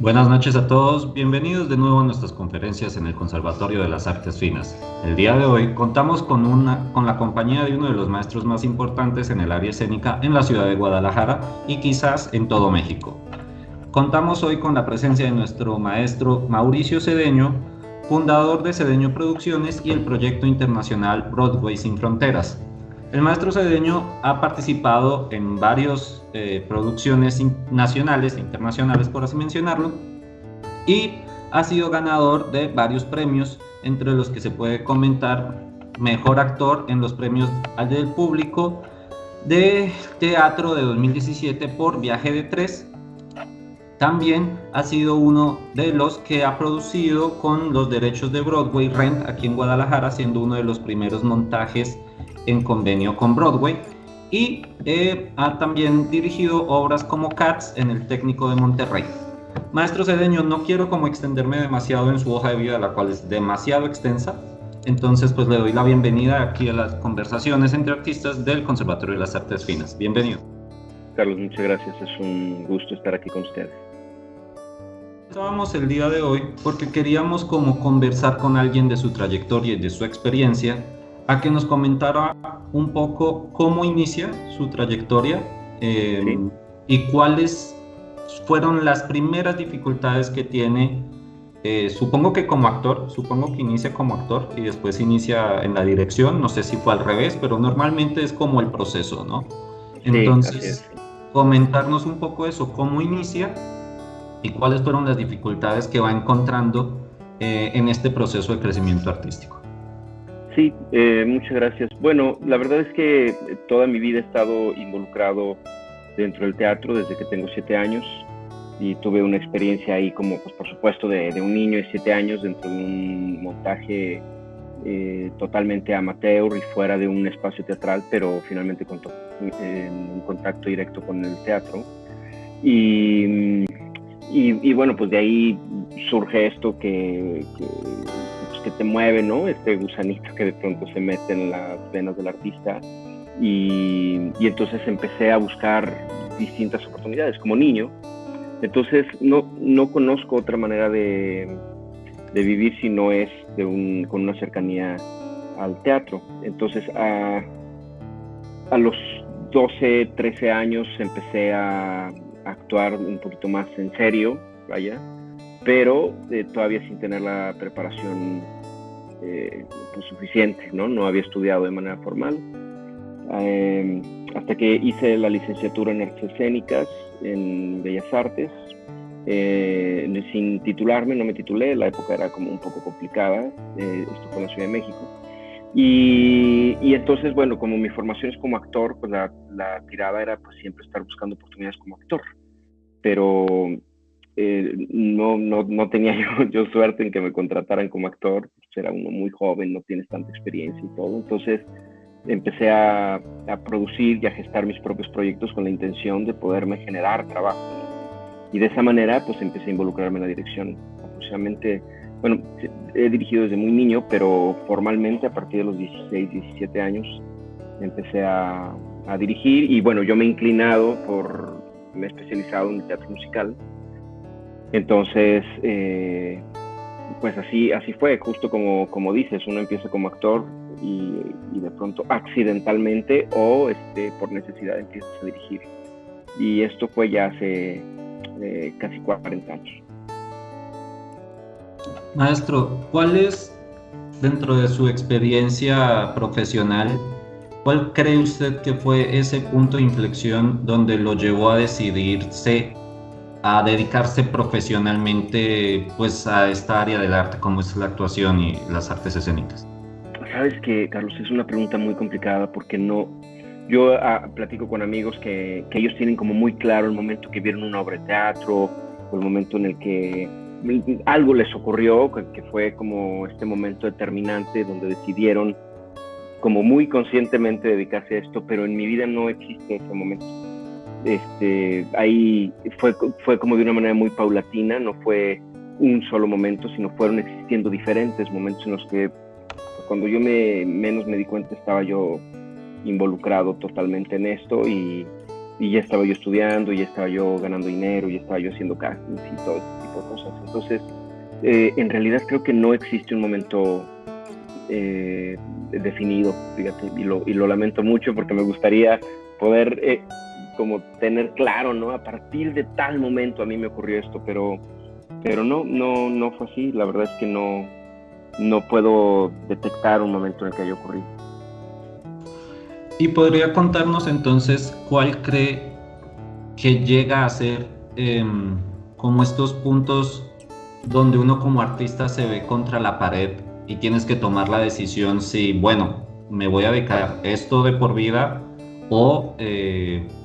Buenas noches a todos, bienvenidos de nuevo a nuestras conferencias en el Conservatorio de las Artes Finas. El día de hoy contamos con la compañía de uno de los maestros más importantes en el área escénica en la ciudad de Guadalajara y quizás en todo México. Contamos hoy con la presencia de nuestro maestro Mauricio Cedeño, fundador de Cedeño Producciones y el proyecto internacional Broadway Sin Fronteras. El maestro Cedeño ha participado en varias producciones nacionales e internacionales, por así mencionarlo, y ha sido ganador de varios premios, entre los que se puede comentar Mejor Actor en los premios del público de teatro de 2017 por Viaje de Tres. También ha sido uno de los que ha producido con los derechos de Broadway Rent aquí en Guadalajara, siendo uno de los primeros montajes en convenio con Broadway, y ha también dirigido obras como Cats en el Técnico de Monterrey. Maestro Cedeño, no quiero como extenderme demasiado en su hoja de vida, la cual es demasiado extensa, entonces pues le doy la bienvenida aquí a las conversaciones entre artistas del Conservatorio de las Artes Finas. Bienvenido. Carlos, muchas gracias, es un gusto estar aquí con ustedes. Estábamos el día de hoy porque queríamos como conversar con alguien de su trayectoria y de su experiencia, a que nos comentara un poco cómo inicia su trayectoria Sí. y cuáles fueron las primeras dificultades que tiene, supongo que como actor, supongo que inicia como actor y después inicia en la dirección, no sé si fue al revés, pero normalmente es como el proceso, ¿no? Entonces, Sí. comentarnos un poco eso, cómo inicia y cuáles fueron las dificultades que va encontrando en este proceso de crecimiento artístico. Sí, muchas gracias. Bueno, la verdad es que toda mi vida he estado involucrado dentro del teatro desde que tengo 7 años y tuve una experiencia ahí como, pues por supuesto, de un niño de 7 años dentro de un montaje totalmente amateur y fuera de un espacio teatral, pero finalmente en un contacto directo con el teatro. Y bueno, pues de ahí surge esto que te mueve, ¿no? Este gusanito que de pronto se mete en las venas del artista. Y entonces empecé a buscar distintas oportunidades como niño. Entonces no conozco otra manera de vivir si no es con una cercanía al teatro. Entonces a los 12, 13 años empecé a actuar un poquito más en serio, vaya, pero todavía sin tener la preparación pues suficiente, ¿no? No había estudiado de manera formal. Hasta que hice la licenciatura en Artes Escénicas en Bellas Artes, sin titularme, no me titulé, la época era como un poco complicada, esto fue en la Ciudad de México. Y entonces, bueno, como mi formación es como actor, pues la tirada era pues siempre estar buscando oportunidades como actor, pero no tenía yo suerte en que me contrataran como actor, pues era uno muy joven, no tienes tanta experiencia y todo, entonces empecé a producir y a gestar mis propios proyectos con la intención de poderme generar trabajo, ¿no? Y de esa manera pues empecé a involucrarme en la dirección. Aproximadamente, bueno, he dirigido desde muy niño, pero formalmente a partir de los 16, 17 años empecé a dirigir y bueno, yo me he especializado en teatro musical. Entonces, pues así fue, justo como dices, uno empieza como actor y de pronto accidentalmente o por necesidad empiezas a dirigir. Y esto fue ya hace casi 40 años. Maestro, ¿cuál es, dentro de su experiencia profesional, cuál cree usted que fue ese punto de inflexión donde lo llevó a decidirse a dedicarse profesionalmente pues a esta área del arte como es la actuación y las artes escénicas? Sabes que, Carlos, es una pregunta muy complicada porque yo platico con amigos que ellos tienen como muy claro el momento que vieron una obra de teatro o el momento en el que algo les ocurrió, que fue como este momento determinante donde decidieron como muy conscientemente dedicarse a esto, pero en mi vida no existe ese momento. Ahí fue como de una manera muy paulatina, no fue un solo momento, sino fueron existiendo diferentes momentos en los que cuando yo menos me di cuenta estaba yo involucrado totalmente en esto y ya estaba yo estudiando, ya estaba yo ganando dinero, ya estaba yo haciendo castings y todo ese tipo tipo de cosas. Entonces, en realidad creo que no existe un momento definido, fíjate, y lo lamento mucho porque me gustaría poder como tener claro, ¿no? A partir de tal momento a mí me ocurrió esto, pero no fue así. La verdad es que no puedo detectar un momento en el que haya ocurrido. ¿Y podría contarnos entonces cuál cree que llega a ser como estos puntos donde uno como artista se ve contra la pared y tienes que tomar la decisión si, bueno, me voy a dedicar esto de por vida o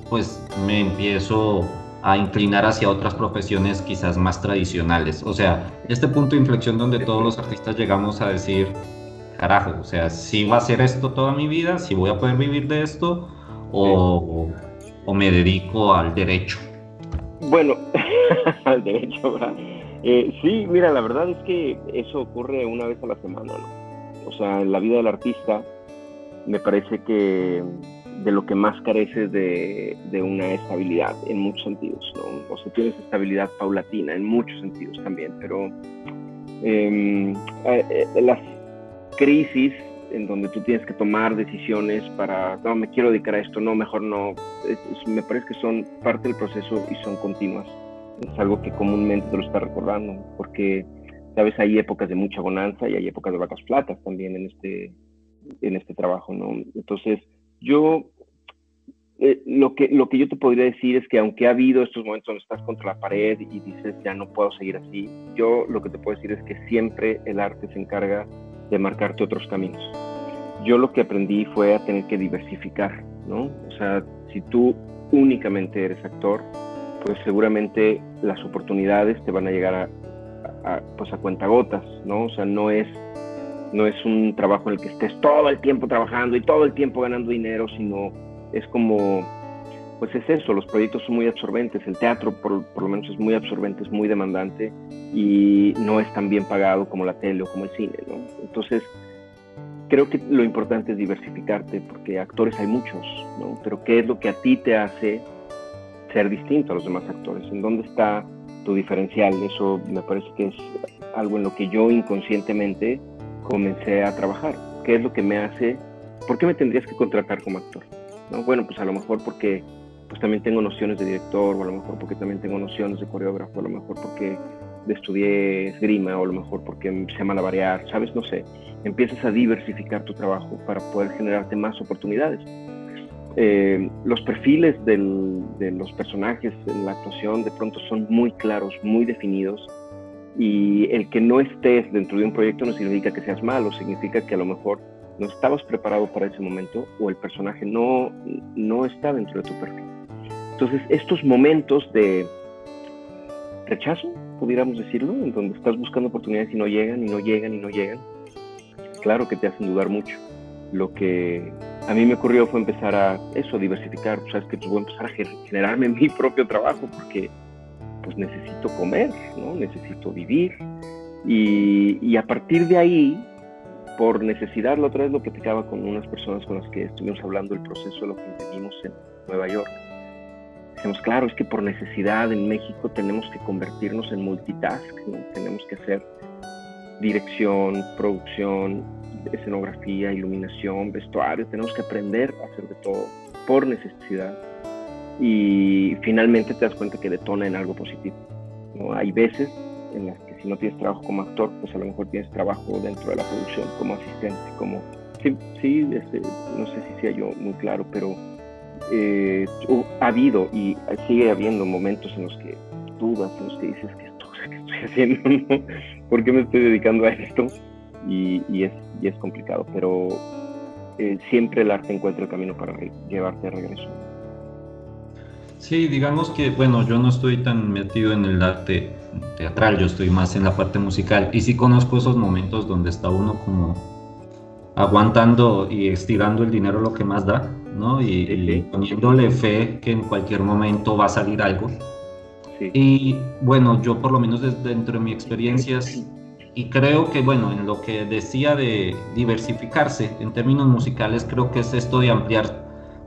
pues me empiezo a inclinar hacia otras profesiones quizás más tradicionales? O sea, este punto de inflexión donde todos los artistas llegamos a decir, carajo, o sea, si va a ser esto toda mi vida, si voy a poder vivir de esto o me dedico al derecho. Bueno, al derecho, ¿verdad? Sí, mira, la verdad es que eso ocurre una vez a la semana, ¿no? O sea, en la vida del artista me parece que de lo que más carece de una estabilidad en muchos sentidos, ¿no? O sea, tienes estabilidad paulatina en muchos sentidos también, pero las crisis en donde tú tienes que tomar decisiones para, no, me quiero dedicar a esto, no, mejor no, me parece que son parte del proceso y son continuas. Es algo que comúnmente te lo está recordando, porque, sabes, hay épocas de mucha bonanza y hay épocas de vacas flacas también en este trabajo, ¿no? Entonces, yo, lo que yo te podría decir es que aunque ha habido estos momentos donde estás contra la pared y dices, ya no puedo seguir así, yo lo que te puedo decir es que siempre el arte se encarga de marcarte otros caminos. Yo lo que aprendí fue a tener que diversificar, ¿no? O sea, si tú únicamente eres actor, pues seguramente las oportunidades te van a llegar a cuentagotas, ¿no? O sea, no es un trabajo en el que estés todo el tiempo trabajando y todo el tiempo ganando dinero, sino es como, pues es eso, los proyectos son muy absorbentes, el teatro por lo menos es muy absorbente, es muy demandante y no es tan bien pagado como la tele o como el cine, ¿no? Entonces, creo que lo importante es diversificarte, porque actores hay muchos, ¿no? Pero ¿qué es lo que a ti te hace ser distinto a los demás actores? ¿En dónde está tu diferencial? Eso me parece que es algo en lo que yo inconscientemente comencé a trabajar. ¿Qué es lo que me hace? ¿Por qué me tendrías que contratar como actor? ¿No? Bueno, pues a lo mejor porque pues también tengo nociones de director, o a lo mejor porque también tengo nociones de coreógrafo, a lo mejor porque estudié esgrima, o a lo mejor porque sé malabarear, ¿sabes? No sé. Empiezas a diversificar tu trabajo para poder generarte más oportunidades. Los perfiles de los personajes en la actuación de pronto son muy claros, muy definidos, y el que no estés dentro de un proyecto no significa que seas malo, significa que a lo mejor no estabas preparado para ese momento o el personaje no está dentro de tu perfil. Entonces, estos momentos de rechazo, pudiéramos decirlo, en donde estás buscando oportunidades y no llegan, y no llegan, y no llegan, claro que te hacen dudar mucho. Lo que a mí me ocurrió fue empezar a diversificar, pues, sabes que pues voy a empezar a generarme mi propio trabajo, porque pues necesito comer, ¿no? Necesito vivir, y a partir de ahí, por necesidad, la otra vez lo platicaba con unas personas con las que estuvimos hablando del proceso de lo que vivimos en Nueva York. Decimos, claro, es que por necesidad en México tenemos que convertirnos en multitask, ¿no? Tenemos que hacer dirección, producción, escenografía, iluminación, vestuario, tenemos que aprender a hacer de todo por necesidad, y finalmente te das cuenta que detona en algo positivo, ¿no? Hay veces en las que si no tienes trabajo como actor, pues a lo mejor tienes trabajo dentro de la producción, como asistente, como... Sí, no sé si sea yo muy claro, pero ha habido y sigue habiendo momentos en los que dudas, en los que dices, ¿qué estoy haciendo? ¿No? ¿Por qué me estoy dedicando a esto? Y es complicado, pero siempre el arte encuentra el camino para llevarte de regreso. Sí, digamos que, bueno, yo no estoy tan metido en el arte teatral, yo estoy más en la parte musical, y sí conozco esos momentos donde está uno como aguantando y estirando el dinero lo que más da, ¿no? Y poniéndole fe que en cualquier momento va a salir algo. Sí. Y bueno, yo por lo menos dentro de mi experiencia, y creo que, bueno, en lo que decía de diversificarse en términos musicales, creo que es esto de ampliar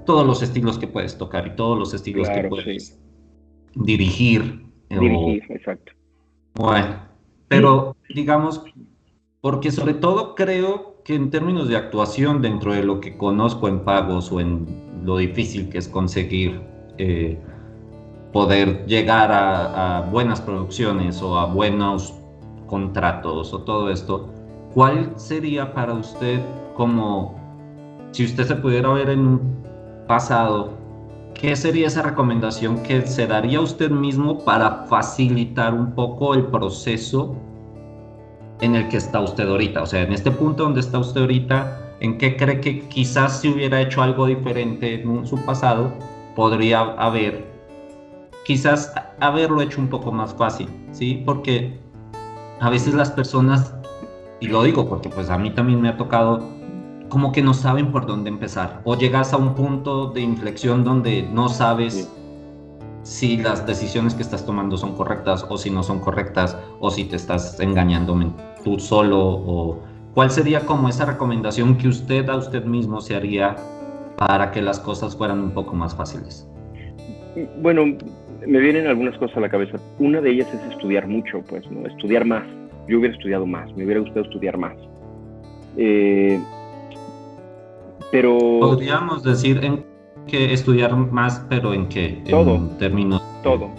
todos los estilos que puedes tocar y todos los estilos que puedes dirigir. Dirigir, exacto. Bueno, pero digamos, porque sobre todo creo que en términos de actuación, dentro de lo que conozco en pagos o en lo difícil que es conseguir eh, poder llegar a buenas producciones o a buenos contratos o todo esto, ¿cuál sería para usted como, si usted se pudiera ver en un pasado, qué sería esa recomendación que se daría a usted mismo para facilitar un poco el proceso en el que está usted ahorita? O sea, en este punto donde está usted ahorita, ¿en qué cree que quizás si hubiera hecho algo diferente en su pasado, podría quizás haberlo hecho un poco más fácil, ¿sí? Porque a veces las personas, y lo digo porque pues a mí también me ha tocado, como que no saben por dónde empezar, o llegas a un punto de inflexión donde no sabes si las decisiones que estás tomando son correctas o si no son correctas, o si te estás engañando tú solo, o cuál sería como esa recomendación que usted a usted mismo se haría para que las cosas fueran un poco más fáciles. Bueno, me vienen algunas cosas a la cabeza. Una de ellas es estudiar mucho, pues, ¿no? Estudiar más. Yo hubiera estudiado más, me hubiera gustado estudiar más. Pero... Podríamos decir en que estudiar más, pero ¿en qué? Todo. En términos... Todo.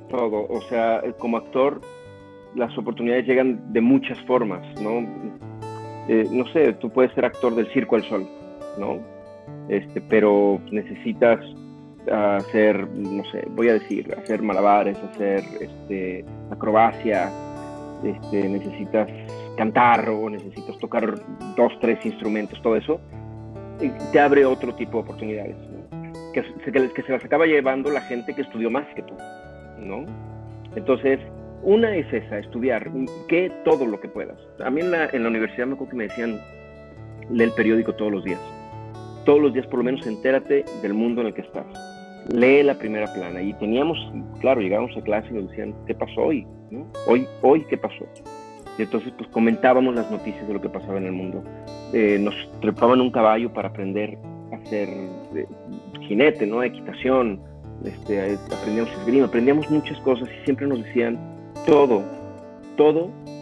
Todo. O sea, como actor, las oportunidades llegan de muchas formas, ¿no? No sé, tú puedes ser actor del Circo del Sol, ¿no? Pero necesitas hacer, no sé, voy a decir, hacer malabares, hacer acrobacia, necesitas cantar o necesitas tocar 2, 3 instrumentos, todo eso, y te abre otro tipo de oportunidades, ¿no? que se las acaba llevando la gente que estudió más que tú, ¿no? Entonces, una es esa, estudiar, que todo lo que puedas. A mí en la universidad me acuerdo que me decían, lee el periódico todos los días por lo menos entérate del mundo en el que estás. Lee la primera plana. Y teníamos, claro, llegábamos a clase y nos decían, ¿qué pasó hoy? ¿No? Hoy, ¿qué pasó? Y entonces, pues, comentábamos las noticias de lo que pasaba en el mundo. Nos trepaban un caballo para aprender a ser jinete, ¿no? Equitación, aprendíamos esgrima, aprendíamos muchas cosas y siempre nos decían, todo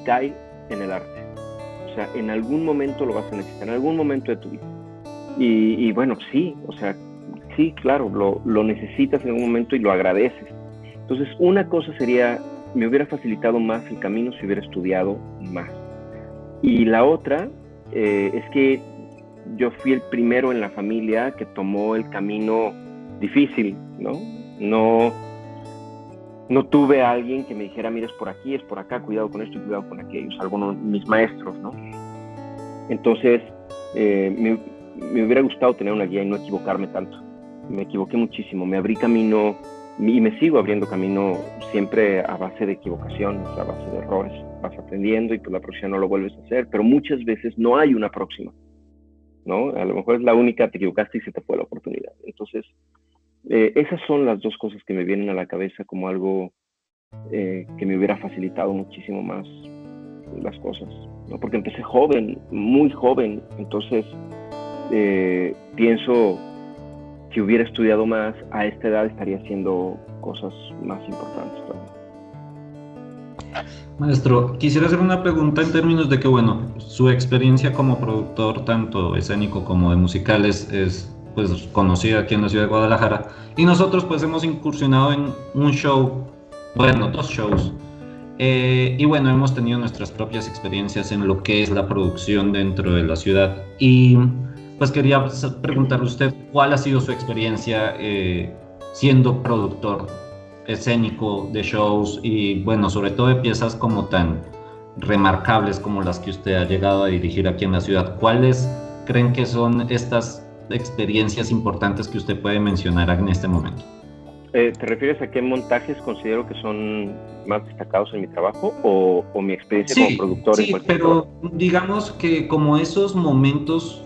cae en el arte. O sea, en algún momento lo vas a necesitar, en algún momento de tu vida. Y bueno, sí, o sea, sí, claro, lo necesitas en algún momento y lo agradeces. Entonces, una cosa sería, me hubiera facilitado más el camino si hubiera estudiado más. Y la otra es que yo fui el primero en la familia que tomó el camino difícil, ¿no? No tuve a alguien que me dijera, mira, es por aquí, es por acá, cuidado con esto y cuidado con aquello, algunos de mis maestros, ¿no? Entonces, me hubiera gustado tener una guía y no equivocarme tanto. Me equivoqué muchísimo, me abrí camino y me sigo abriendo camino siempre a base de equivocaciones, a base de errores. Vas aprendiendo y pues la próxima no lo vuelves a hacer, pero muchas veces no hay una próxima, ¿no? A lo mejor es la única, te equivocaste y se te fue la oportunidad. Entonces, esas son las dos cosas que me vienen a la cabeza como algo que me hubiera facilitado muchísimo más las cosas, ¿no? Porque empecé joven, muy joven, entonces pienso que hubiera estudiado más, a esta edad estaría haciendo cosas más importantes también. Maestro, quisiera hacer una pregunta en términos de que, bueno, su experiencia como productor, tanto escénico como de musicales, es pues conocida aquí en la ciudad de Guadalajara, y nosotros pues hemos incursionado en un show, bueno, 2 shows, y bueno, hemos tenido nuestras propias experiencias en lo que es la producción dentro de la ciudad, y pues quería preguntarle a usted cuál ha sido su experiencia siendo productor escénico de shows y bueno, sobre todo de piezas como tan remarcables como las que usted ha llegado a dirigir aquí en la ciudad. ¿Cuáles creen que son estas experiencias importantes que usted puede mencionar en este momento? ¿Te refieres a qué montajes considero que son más destacados en mi trabajo o mi experiencia como productor? Sí, pero digamos que como esos momentos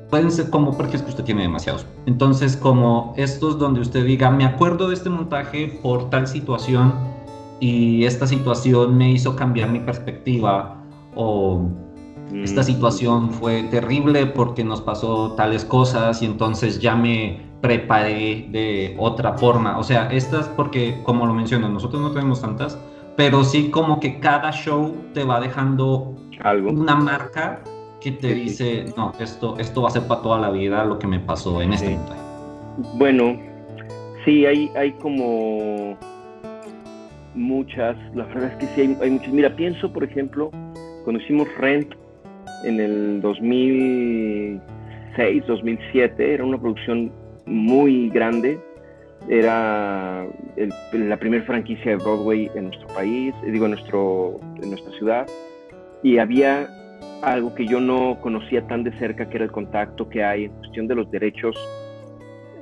pueden ser como, porque es que usted tiene demasiados. Entonces, como estos donde usted diga, me acuerdo de este montaje por tal situación y esta situación me hizo cambiar mi perspectiva, o esta situación fue terrible porque nos pasó tales cosas y entonces ya me preparé de otra forma. O sea, estas, porque como lo menciono, nosotros no tenemos tantas, pero sí como que cada show te va dejando algo, una marca que te sí, dice, no, esto va a ser para toda la vida lo que me pasó en este sí. montaje. Bueno, sí, hay como muchas, la verdad es que sí, hay muchas. Mira, pienso, por ejemplo, cuando hicimos Rent en el 2006, 2007, era una producción muy grande, era la primera franquicia de Broadway en nuestro país, digo, en nuestra ciudad, y había algo que yo no conocía tan de cerca, que era el contacto que hay en cuestión de los derechos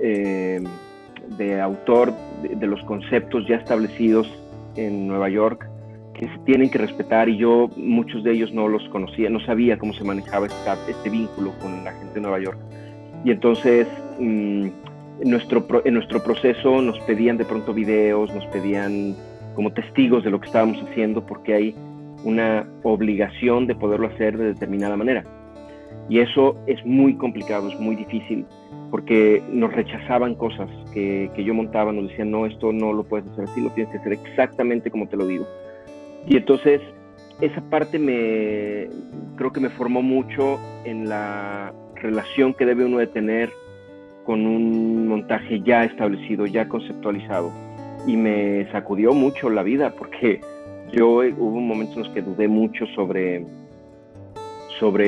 de autor, de los conceptos ya establecidos en Nueva York, que se tienen que respetar, y yo muchos de ellos no los conocía, no sabía cómo se manejaba este vínculo con la gente de Nueva York. Y entonces en nuestro proceso nos pedían de pronto videos, nos pedían como testigos de lo que estábamos haciendo, porque hay una obligación de poderlo hacer de determinada manera. Y eso es muy complicado, es muy difícil, porque nos rechazaban cosas que yo montaba, nos decían, no, esto no lo puedes hacer así, lo tienes que hacer exactamente como te lo digo. Y entonces esa parte creo que me formó mucho en la relación que debe uno de tener con un montaje ya establecido, ya conceptualizado. Y me sacudió mucho la vida, porque hubo momentos en los que dudé mucho sobre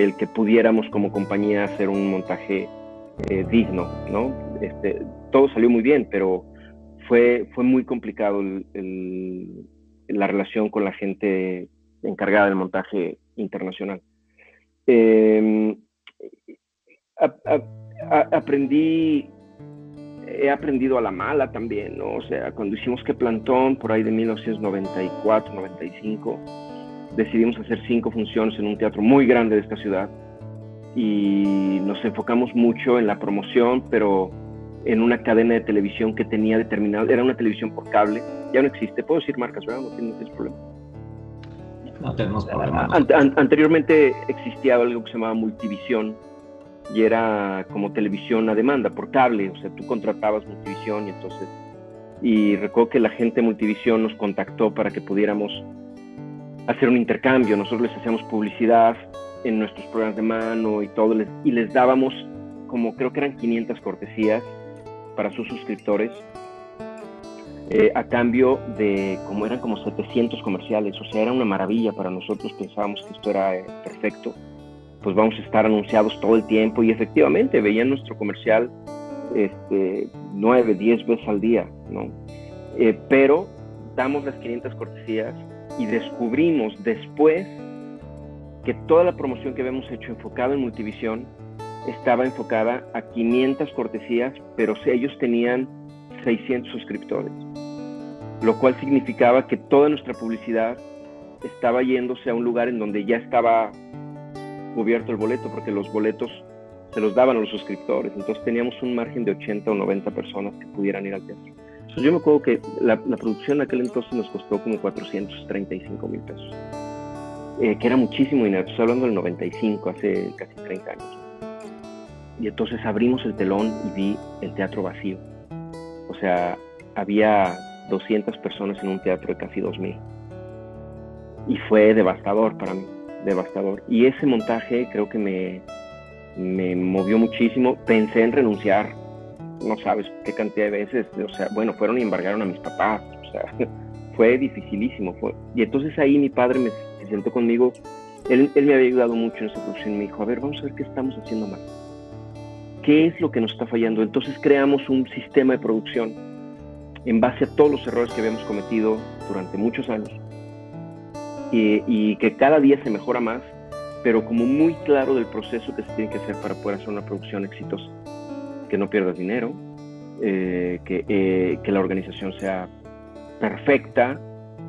el que pudiéramos como compañía hacer un montaje digno, ¿no? Todo salió muy bien, pero fue muy complicado la relación con la gente encargada del montaje internacional. He aprendido a la mala también, ¿no? O sea, cuando hicimos Que Plantón, por ahí de 1994, 95, decidimos hacer 5 funciones en un teatro muy grande de esta ciudad, y nos enfocamos mucho en la promoción, pero en una cadena de televisión que tenía determinado, era una televisión por cable, ya no existe, puedo decir marcas, ¿verdad? No tienes problema. No tenemos problema. Anteriormente existía algo que se llamaba Multivisión, y era como televisión a demanda, por cable, o sea, tú contratabas Multivisión, y recuerdo que la gente de Multivisión nos contactó para que pudiéramos hacer un intercambio. Nosotros les hacíamos publicidad en nuestros programas de mano y todo, y les dábamos como, creo que eran 500 cortesías para sus suscriptores, a cambio de, eran como 700 comerciales. O sea, era una maravilla para nosotros, pensábamos que esto era perfecto, pues vamos a estar anunciados todo el tiempo, y efectivamente veían nuestro comercial 9, 10 veces al día, ¿no? Pero damos las 500 cortesías, y descubrimos después que toda la promoción que habíamos hecho enfocada en Multivisión estaba enfocada a 500 cortesías, pero ellos tenían 600 suscriptores, lo cual significaba que toda nuestra publicidad estaba yéndose a un lugar en donde ya estaba cubierto el boleto, porque los boletos se los daban a los suscriptores. Entonces teníamos un margen de 80 o 90 personas que pudieran ir al teatro. Entonces yo me acuerdo que la producción en aquel entonces nos costó como 435,000 pesos, que era muchísimo dinero. Estoy hablando del 95, hace casi 30 años. Y entonces abrimos el telón y vi el teatro vacío. O sea, había 200 personas en un teatro de casi 2,000. Y fue devastador para mí, devastador. Y ese montaje creo que me movió muchísimo. Pensé en renunciar, no sabes qué cantidad de veces. O sea, bueno, fueron y embargaron a mis papás. O sea, fue dificilísimo. Y entonces ahí mi padre se sentó conmigo. Él me había ayudado mucho en esa producción, y me dijo, a ver, vamos a ver qué estamos haciendo mal. ¿Qué es lo que nos está fallando? Entonces creamos un sistema de producción en base a todos los errores que habíamos cometido durante muchos años, y que cada día se mejora más, pero como muy claro del proceso que se tiene que hacer para poder hacer una producción exitosa. Que no pierdas dinero, que la organización sea perfecta,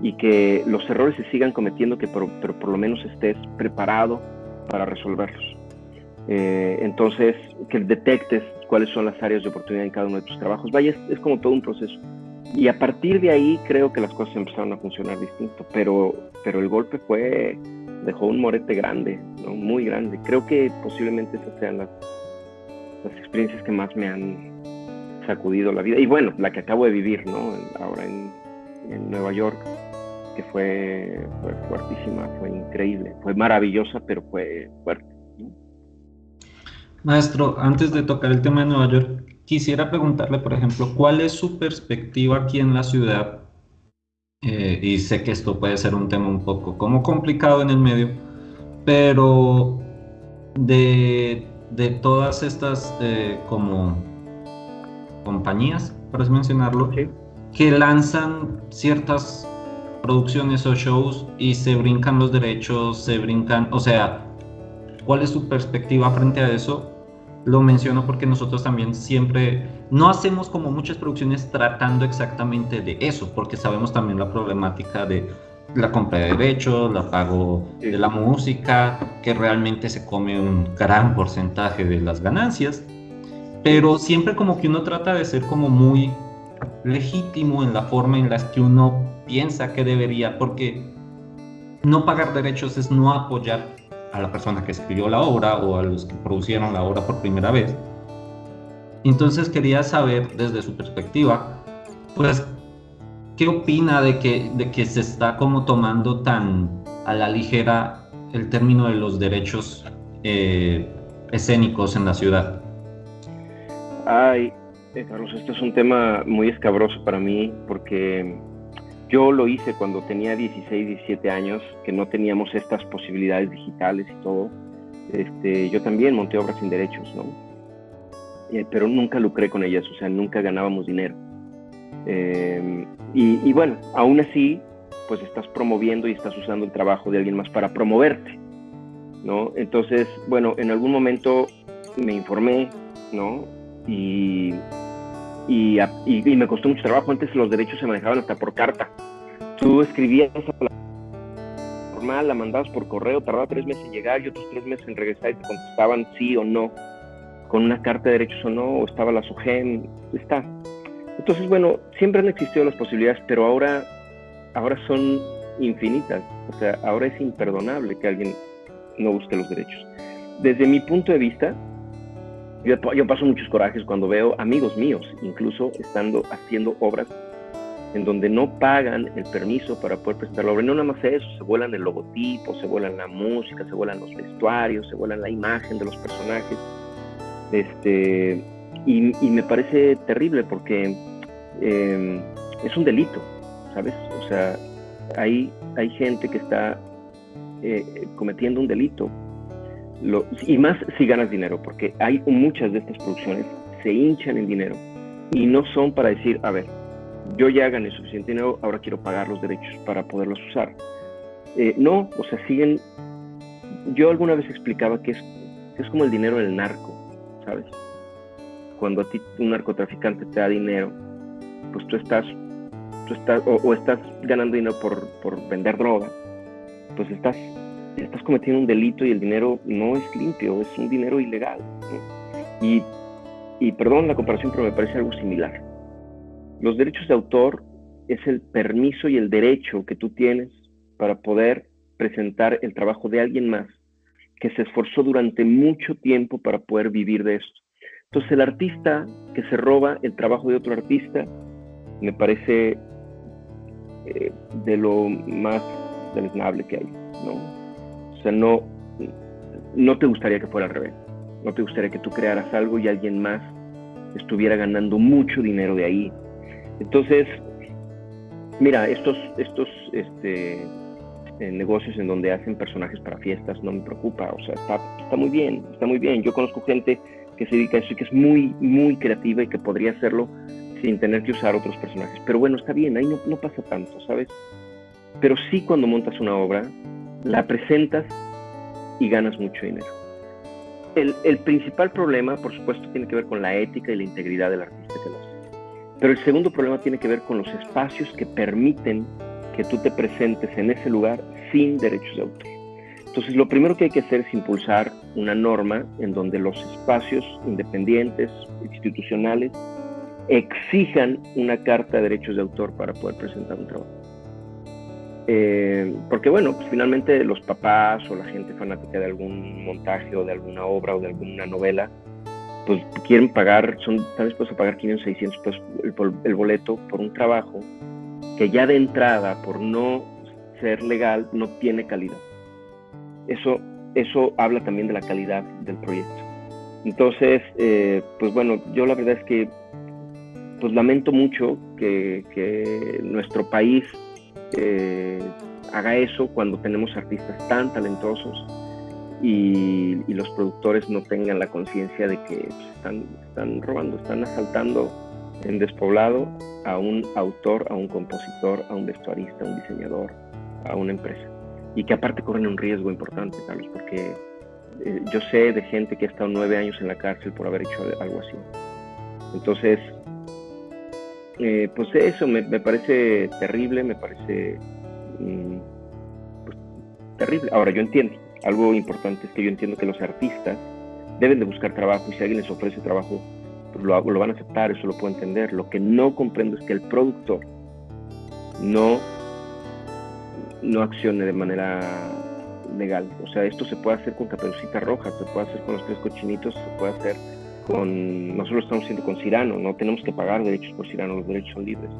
y que los errores se sigan cometiendo, pero por lo menos estés preparado para resolverlos. Entonces, que detectes cuáles son las áreas de oportunidad en cada uno de tus trabajos. Vaya, es como todo un proceso. Y a partir de ahí creo que las cosas empezaron a funcionar distinto, pero el golpe dejó un morete grande, ¿no? Muy grande. Creo que posiblemente esas sean las experiencias que más me han sacudido la vida. Y bueno, la que acabo de vivir, ¿no? Ahora en Nueva York. que fue fuertísima, fue increíble, fue maravillosa, pero fue fuerte, ¿no? Maestro, antes de tocar el tema de Nueva York, quisiera preguntarle, por ejemplo, ¿cuál es su perspectiva aquí en la ciudad? Y sé que esto puede ser un tema un poco como complicado en el medio, pero de todas estas como compañías, por así mencionarlo, Sí. que lanzan ciertas producciones o shows y se brincan los derechos, o sea, ¿cuál es su perspectiva frente a eso? Lo menciono porque nosotros también siempre no hacemos como muchas producciones tratando exactamente de eso, porque sabemos también la problemática de la compra de derechos, la pago de la música, que realmente se come un gran porcentaje de las ganancias, pero siempre como que uno trata de ser como muy legítimo en la forma en la que uno piensa que debería, porque no pagar derechos es no apoyar a la persona que escribió la obra o a los que producieron la obra por primera vez. Entonces quería saber desde su perspectiva, pues, ¿qué opina de que se está como tomando tan a la ligera el término de los derechos escénicos en la ciudad? Ay, Carlos, este es un tema muy escabroso para mí porque yo lo hice cuando tenía 16, 17 años, que no teníamos estas posibilidades digitales y todo. Yo también monté obras sin derechos, ¿no? Pero nunca lucré con ellas, o sea, nunca ganábamos dinero. Y bueno, aún así, pues estás promoviendo y estás usando el trabajo de alguien más para promoverte, ¿no? Entonces, bueno, en algún momento me informé, ¿no? Y me costó mucho trabajo. Antes los derechos se manejaban hasta por carta. Tú escribías normal, la mandabas por correo, tardaba 3 meses en llegar y otros 3 meses en regresar y te contestaban sí o no, con una carta de derechos o no, o estaba la SOGEM, está. Entonces, bueno, siempre han existido las posibilidades, pero ahora son infinitas. O sea, ahora es imperdonable que alguien no busque los derechos. Desde mi punto de vista, yo paso muchos corajes cuando veo amigos míos, incluso estando haciendo obras en donde no pagan el permiso para poder presentar la obra. Y no nada más eso, se vuelan el logotipo, se vuelan la música, se vuelan los vestuarios, se vuelan la imagen de los personajes. Y me parece terrible porque es un delito, ¿sabes? O sea, hay gente que está cometiendo un delito. Y más si ganas dinero, porque hay muchas de estas producciones se hinchan en dinero y no son para decir, a ver, yo ya gané suficiente dinero, ahora quiero pagar los derechos para poderlos usar. No, o sea, siguen. Yo alguna vez explicaba que es como el dinero del narco, ¿sabes? Cuando a ti un narcotraficante te da dinero, pues tú estás ganando dinero por vender droga, pues estás cometiendo un delito y el dinero no es limpio, es un dinero ilegal, ¿no? Y perdón la comparación, pero me parece algo similar. Los derechos de autor es el permiso y el derecho que tú tienes para poder presentar el trabajo de alguien más que se esforzó durante mucho tiempo para poder vivir de esto. Entonces el artista que se roba el trabajo de otro artista me parece de lo más deleznable que hay, ¿no? O sea, no te gustaría que fuera al revés. No te gustaría que tú crearas algo y alguien más estuviera ganando mucho dinero de ahí. Entonces, mira, estos negocios en donde hacen personajes para fiestas no me preocupa. O sea, está muy bien, está muy bien. Yo conozco gente que se dedica a eso y que es muy, muy creativa y que podría hacerlo sin tener que usar otros personajes. Pero bueno, está bien, ahí no pasa tanto, ¿sabes? Pero sí cuando montas una obra, la presentas y ganas mucho dinero. El principal problema, por supuesto, tiene que ver con la ética y la integridad del artista que lo hace. Pero el segundo problema tiene que ver con los espacios que permiten que tú te presentes en ese lugar sin derechos de autor. Entonces, lo primero que hay que hacer es impulsar una norma en donde los espacios independientes, institucionales, exijan una carta de derechos de autor para poder presentar un trabajo. Porque bueno, pues finalmente los papás o la gente fanática de algún montaje o de alguna obra o de alguna novela, pues quieren pagar, están dispuestos a pagar 500, 600 pesos el boleto por un trabajo que ya de entrada, por no ser legal, no tiene calidad. Eso habla también de la calidad del proyecto. Entonces, pues bueno, yo la verdad es que pues lamento mucho que nuestro país haga eso cuando tenemos artistas tan talentosos y los productores no tengan la conciencia de que pues, están robando, están asaltando en despoblado a un autor, a un compositor, a un vestuarista, a un diseñador, a una empresa. Y que aparte corren un riesgo importante, Carlos, porque yo sé de gente que ha estado 9 años en la cárcel por haber hecho algo así. Entonces, pues eso me parece terrible, me parece pues, terrible. Ahora, yo entiendo, algo importante es que yo entiendo que los artistas deben de buscar trabajo y si alguien les ofrece trabajo, pues lo van a aceptar, eso lo puedo entender. Lo que no comprendo es que el productor no accione de manera legal. O sea, esto se puede hacer con Caperucita Roja, se puede hacer con Los Tres Cochinitos, se puede hacer con... Nosotros lo estamos haciendo con Cyrano, no tenemos que pagar derechos por Cyrano, los derechos son libres.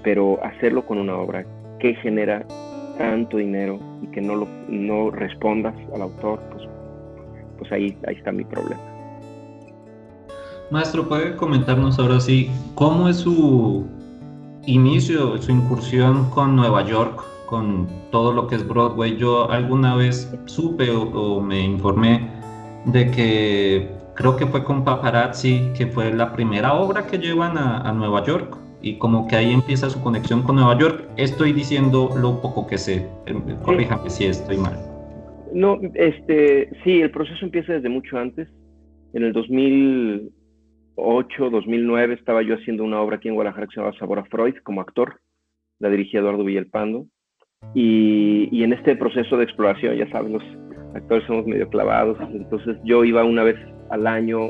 Pero hacerlo con una obra que genera tanto dinero y que no respondas al autor, pues ahí está mi problema. Maestro, ¿puede comentarnos ahora sí cómo es su inicio, su incursión con Nueva York, con todo lo que es Broadway? Yo alguna vez supe o me informé de que creo que fue con Paparazzi, que fue la primera obra que llevan a Nueva York y como que ahí empieza su conexión con Nueva York. Estoy diciendo lo poco que sé, corríjame si estoy mal. No, sí, el proceso empieza desde mucho antes. En el 2008, 2009 estaba yo haciendo una obra aquí en Guadalajara que se llamaba Sabor a Freud como actor, la dirigía Eduardo Villalpando, y en este proceso de exploración, ya saben, los actores somos medio clavados, entonces yo iba una vez al año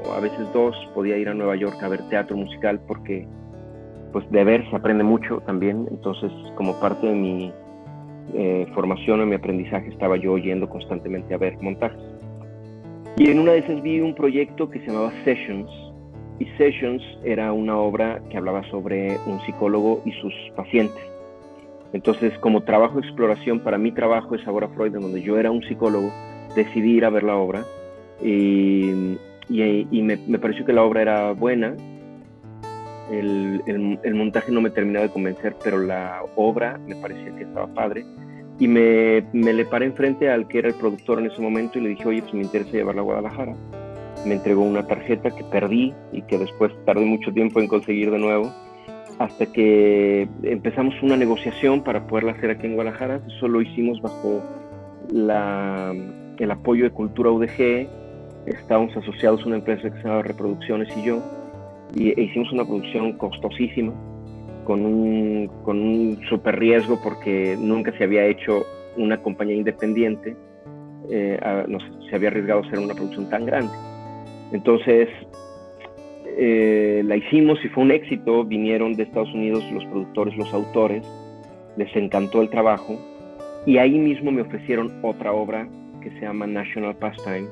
o a veces 2, podía ir a Nueva York a ver teatro musical porque pues de ver se aprende mucho también, entonces como parte de mi formación o mi aprendizaje estaba yo yendo constantemente a ver montajes. Y en una de esas vi un proyecto que se llamaba Sessions, y Sessions era una obra que hablaba sobre un psicólogo y sus pacientes. Entonces, como trabajo de exploración para mi trabajo de Sabor a Freud, en donde yo era un psicólogo, decidí ir a ver la obra y me pareció que la obra era buena. El montaje no me terminaba de convencer, pero la obra me parecía que estaba padre. Y me le paré enfrente al que era el productor en ese momento y le dije, oye, pues me interesa llevarla a Guadalajara. Me entregó una tarjeta que perdí y que después tardé mucho tiempo en conseguir de nuevo, hasta que empezamos una negociación para poderla hacer aquí en Guadalajara. Eso lo hicimos bajo el apoyo de Cultura UDG. Estábamos asociados a una empresa que se llama Reproducciones y yo, e hicimos una producción costosísima, con un super riesgo porque nunca se había hecho una compañía independiente, no se había arriesgado a hacer una producción tan grande. Entonces la hicimos y fue un éxito. Vinieron de Estados Unidos los productores, los autores, les encantó el trabajo y ahí mismo me ofrecieron otra obra que se llama National Pastime,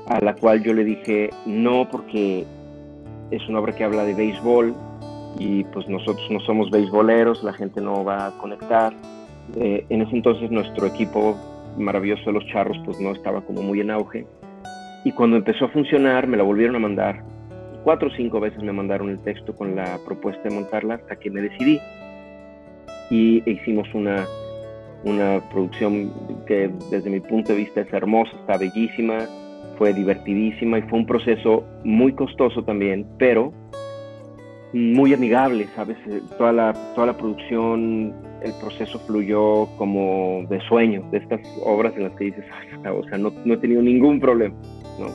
a la cual yo le dije no, porque es una obra que habla de béisbol y pues nosotros no somos beisboleros, la gente no va a conectar. En ese entonces nuestro equipo maravilloso de los Charros pues no estaba como muy en auge, y cuando empezó a funcionar me la volvieron a mandar 4 o 5 veces, me mandaron el texto con la propuesta de montarla, hasta que me decidí y hicimos una producción que desde mi punto de vista es hermosa, está bellísima, fue divertidísima y fue un proceso muy costoso también, pero muy amigable, ¿sabes? Toda la producción, el proceso fluyó como de sueño, de estas obras en las que dices, o sea, no he tenido ningún problema, ¿no?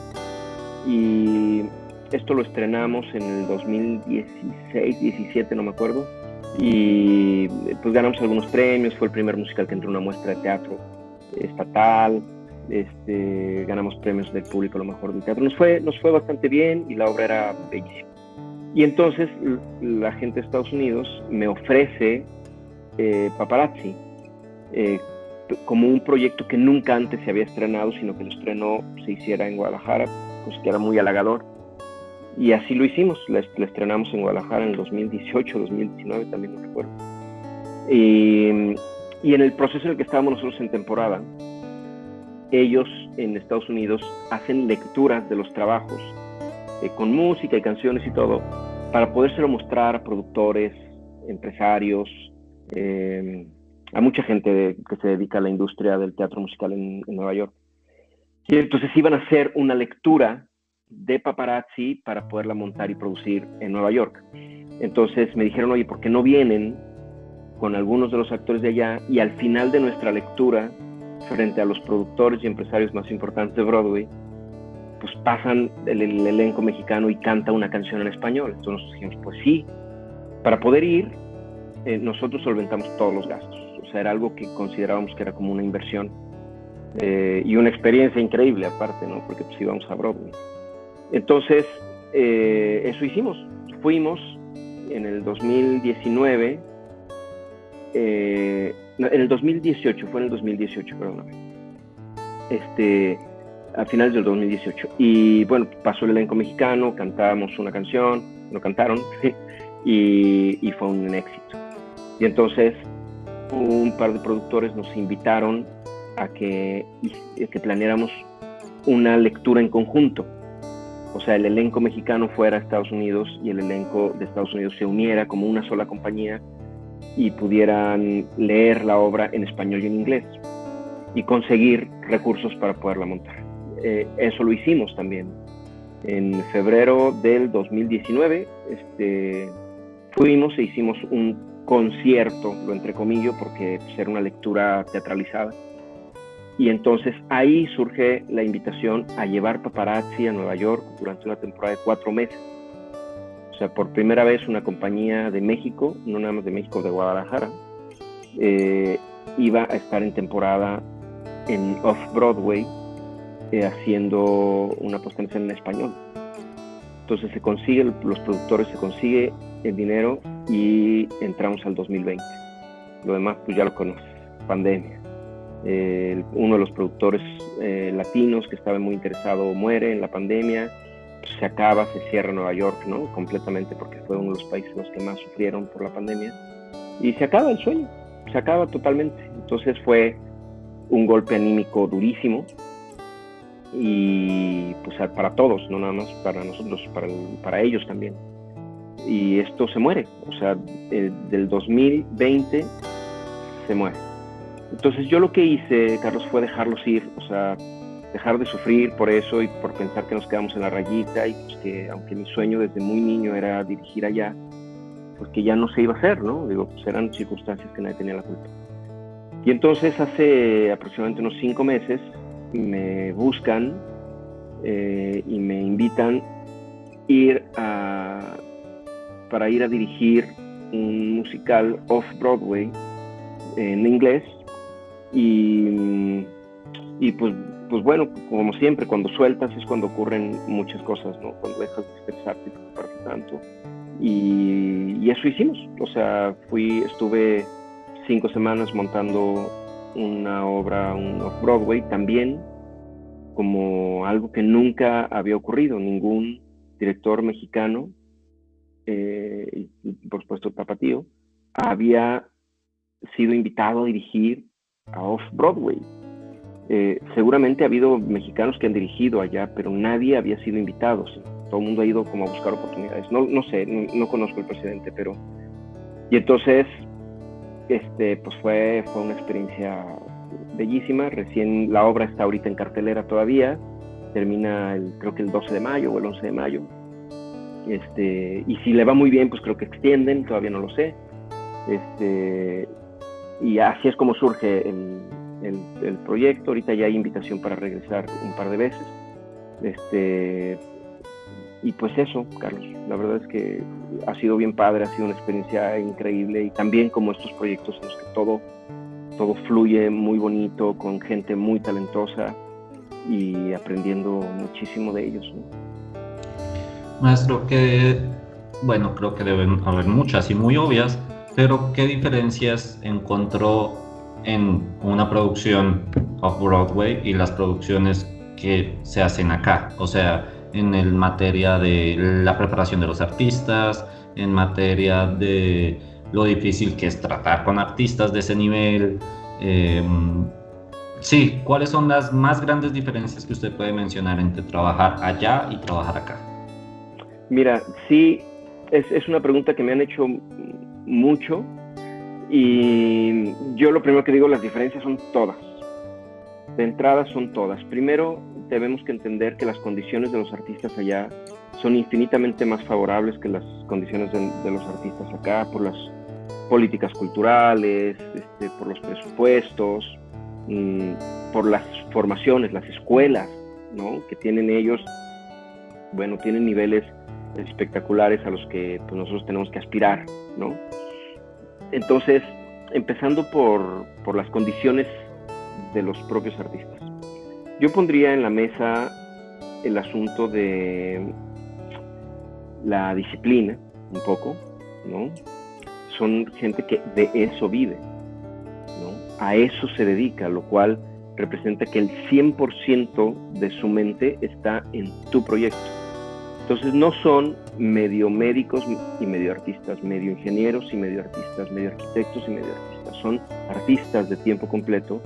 Y esto lo estrenamos en el 2016, 17, no me acuerdo, y pues ganamos algunos premios. Fue el primer musical que entró a una muestra de teatro estatal. Ganamos premios del público a lo mejor del teatro. Nos fue bastante bien y la obra era bellísima. Y entonces la gente de Estados Unidos me ofrece Paparazzi como un proyecto que nunca antes se había estrenado, sino que lo estrenó, se hiciera en Guadalajara, pues que era muy halagador. Y así lo hicimos, la estrenamos en Guadalajara en el 2018, 2019, también no recuerdo. Y Y en el proceso en el que estábamos nosotros en temporada, ellos en Estados Unidos hacen lecturas de los trabajos con música y canciones y todo, para podérselo mostrar a productores, empresarios, a mucha gente que se dedica a la industria del teatro musical en Nueva York. Y entonces iban a hacer una lectura de Paparazzi para poderla montar y producir en Nueva York. Entonces me dijeron, oye, ¿por qué no vienen con algunos de los actores de allá y al final de nuestra lectura, frente a los productores y empresarios más importantes de Broadway, pues pasan el elenco mexicano y canta una canción en español? Entonces nosotros dijimos, pues sí. Para poder ir, nosotros solventamos todos los gastos. O sea, era algo que considerábamos que era como una inversión y una experiencia increíble aparte, ¿no? Porque pues íbamos a Broadway. Entonces, eso hicimos. Fuimos en el 2019, en el 2018, fue en el 2018, perdóname. A finales del 2018. Y bueno, pasó el elenco mexicano, cantamos una canción, lo cantaron, y fue un éxito. Y entonces un par de productores nos invitaron a que planeáramos una lectura en conjunto. O sea, el elenco mexicano fuera a Estados Unidos y el elenco de Estados Unidos se uniera como una sola compañía y pudieran leer la obra en español y en inglés y conseguir recursos para poderla montar. Eso lo hicimos también. En febrero del 2019 fuimos e hicimos un concierto, lo entrecomillo, porque pues, era una lectura teatralizada. Y entonces ahí surge la invitación a llevar Paparazzi a Nueva York durante una temporada de 4 meses. O sea, por primera vez una compañía de México, no nada más de México, de Guadalajara, iba a estar en temporada en Off-Broadway haciendo una puesta en escena en español. Entonces se consigue, los productores, se consigue el dinero y entramos al 2020. Lo demás pues ya lo conoces, pandemia. Uno de los productores latinos que estaba muy interesado muere en la pandemia, pues se acaba, se cierra Nueva York, ¿no? Completamente, porque fue uno de los países los que más sufrieron por la pandemia, y se acaba el sueño, se acaba totalmente. Entonces fue un golpe anímico durísimo, y pues para todos, no nada más para nosotros, para ellos también. Y esto se muere, o sea, del 2020 se muere. Entonces yo lo que hice, Carlos, fue dejarlos ir, o sea, dejar de sufrir por eso y por pensar que nos quedamos en la rayita, y pues que aunque mi sueño desde muy niño era dirigir allá, pues que ya no se iba a hacer, ¿no? Digo, pues eran circunstancias que nadie tenía la culpa. Y entonces hace aproximadamente unos 5 meses me buscan y me invitan para ir a dirigir un musical off-Broadway en inglés. Y pues bueno, como siempre, cuando sueltas es cuando ocurren muchas cosas, ¿no? Cuando dejas de estresarte y preocuparte tanto. Y eso hicimos. O sea, estuve 5 semanas montando una obra, un off-Broadway, también como algo que nunca había ocurrido. Ningún director mexicano, y por supuesto el Tapatío, había sido invitado a dirigir a Off-Broadway. Seguramente ha habido mexicanos que han dirigido allá, pero nadie había sido invitado. ¿Sí? Todo el mundo ha ido como a buscar oportunidades. No sé, no conozco el presidente, pero... Y entonces, pues fue una experiencia bellísima. Recién la obra está ahorita en cartelera todavía. Termina creo que el 12 de mayo o el 11 de mayo. Y si le va muy bien, pues creo que extienden, todavía no lo sé. Y así es como surge el proyecto. Ahorita ya hay invitación para regresar un par de veces. Y pues eso, Carlos, la verdad es que ha sido bien padre, ha sido una experiencia increíble, y también como estos proyectos en los que todo fluye muy bonito, con gente muy talentosa y aprendiendo muchísimo de ellos, ¿no? Maestro, bueno, creo que deben haber muchas y muy obvias, pero ¿qué diferencias encontró en una producción off-Broadway y las producciones que se hacen acá? O sea, en materia de la preparación de los artistas, en materia de lo difícil que es tratar con artistas de ese nivel, Sí, ¿cuáles son las más grandes diferencias que usted puede mencionar entre trabajar allá y trabajar acá? Mira, sí, es una pregunta que me han hecho mucho y yo lo primero que digo, las diferencias son todas. De entrada son todas. Primero, tenemos que entender que las condiciones de los artistas allá son infinitamente más favorables que las condiciones de los artistas acá por las políticas culturales, por los presupuestos, por las formaciones, las escuelas, ¿no? Que tienen ellos, bueno, tienen niveles espectaculares a los que pues, nosotros tenemos que aspirar, ¿no? Entonces, empezando por las condiciones de los propios artistas. Yo pondría en la mesa el asunto de la disciplina, un poco, ¿no? Son gente que de eso vive, ¿no? A eso se dedica, lo cual representa que el 100% de su mente está en tu proyecto. Entonces no son medio médicos y medio artistas, medio ingenieros y medio artistas, medio arquitectos y medio artistas. Son artistas de tiempo completo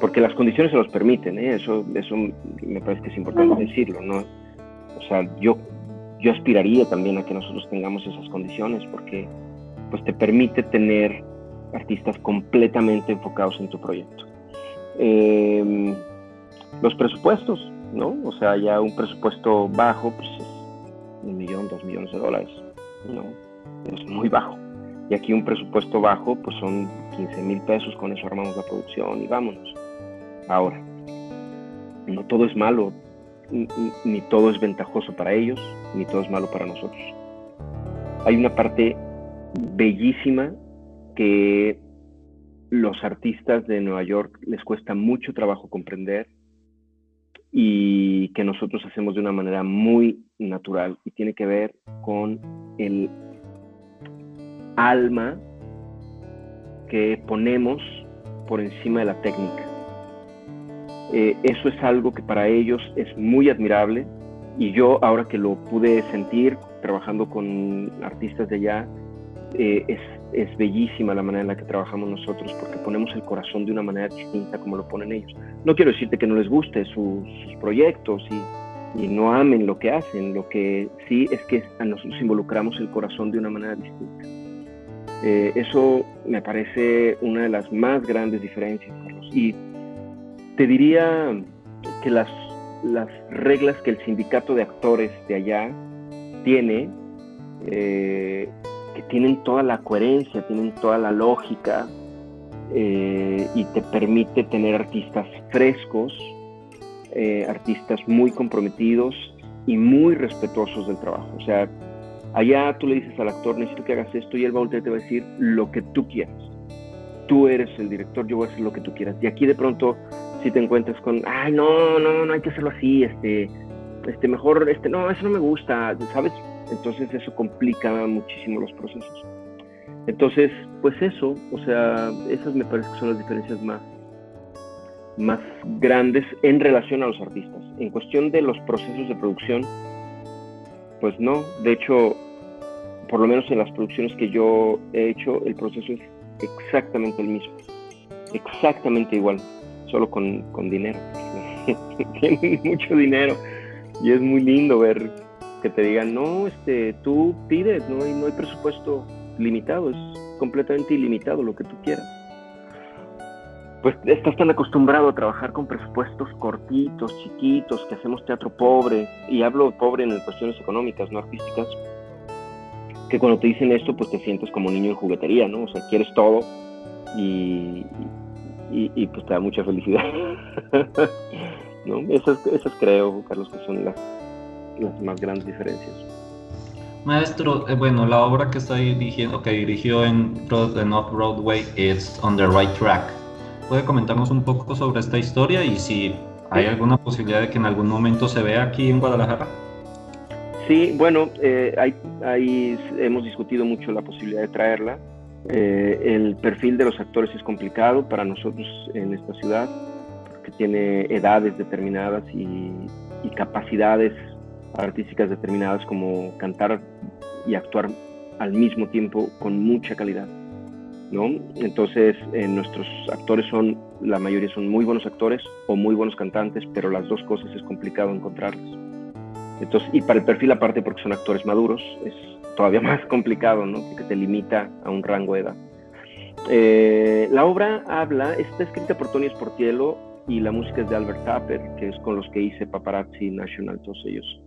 porque las condiciones se los permiten, ¿eh? Eso me parece que es importante decirlo, ¿no? O sea, yo aspiraría también a que nosotros tengamos esas condiciones porque pues te permite tener artistas completamente enfocados en tu proyecto. Los presupuestos, ¿no? O sea, ya un presupuesto bajo, pues es $1 millón, $2 millones, ¿no? Es muy bajo. Y aquí un presupuesto bajo, pues son 15,000 pesos, con eso armamos la producción y vámonos. Ahora, no todo es malo, ni todo es ventajoso para ellos, ni todo es malo para nosotros. Hay una parte bellísima que los artistas de Nueva York les cuesta mucho trabajo comprender y que nosotros hacemos de una manera muy natural y tiene que ver con el alma que ponemos por encima de la técnica. Eso es algo que para ellos es muy admirable y yo ahora que lo pude sentir trabajando con artistas de allá, es bellísima la manera en la que trabajamos nosotros porque ponemos el corazón de una manera distinta como lo ponen ellos. No quiero decirte que no les guste sus proyectos y no amen lo que hacen, lo que sí es que a nosotros involucramos el corazón de una manera distinta. Eso me parece una de las más grandes diferencias, Carlos. Y te diría que las reglas que el sindicato de actores de allá tiene, que tienen toda la coherencia, tienen toda la lógica y te permite tener artistas frescos, artistas muy comprometidos y muy respetuosos del trabajo. O sea, allá tú le dices al actor, necesito que hagas esto, y él va a voltear y te va a decir lo que tú quieras. Tú eres el director, yo voy a hacer lo que tú quieras. Y aquí de pronto si te encuentras con, ay, no hay que hacerlo así, mejor, no, eso no me gusta, ¿sabes? Entonces eso complica muchísimo los procesos. Entonces, pues eso, o sea, esas me parece que son las diferencias más grandes en relación a los artistas. En cuestión de los procesos de producción, pues no, de hecho, por lo menos en las producciones que yo he hecho, el proceso es exactamente el mismo, exactamente igual, solo con dinero. Tienen mucho dinero y es muy lindo ver que te digan, no, tú pides, no hay presupuesto limitado, es completamente ilimitado lo que tú quieras. Pues estás tan acostumbrado a trabajar con presupuestos cortitos, chiquitos, que hacemos teatro pobre, y hablo pobre en cuestiones económicas, no artísticas, que cuando te dicen esto, pues te sientes como niño en juguetería, ¿no? O sea, quieres todo y pues te da mucha felicidad. ¿No? Esas creo, Carlos, que son las más grandes diferencias. Maestro, bueno, la obra que está dirigiendo, que dirigió en Off-Broadway es On the Right Track. ¿Puede comentarnos un poco sobre esta historia y si hay alguna posibilidad de que en algún momento se vea aquí en Guadalajara? Sí, bueno, ahí hemos discutido mucho la posibilidad de traerla. El perfil de los actores es complicado para nosotros en esta ciudad, porque tiene edades determinadas y capacidades artísticas determinadas, como cantar y actuar al mismo tiempo con mucha calidad. ¿no? Entonces, nuestros actores la mayoría son muy buenos actores o muy buenos cantantes, pero las dos cosas es complicado encontrarlas. Entonces, y para el perfil aparte, porque son actores maduros, es todavía más complicado, ¿no? Porque te limita a un rango de edad. La obra está escrita por Tony Sportiello y la música es de Albert Tapper, que es con los que hice Paparazzi, National, todos ellos.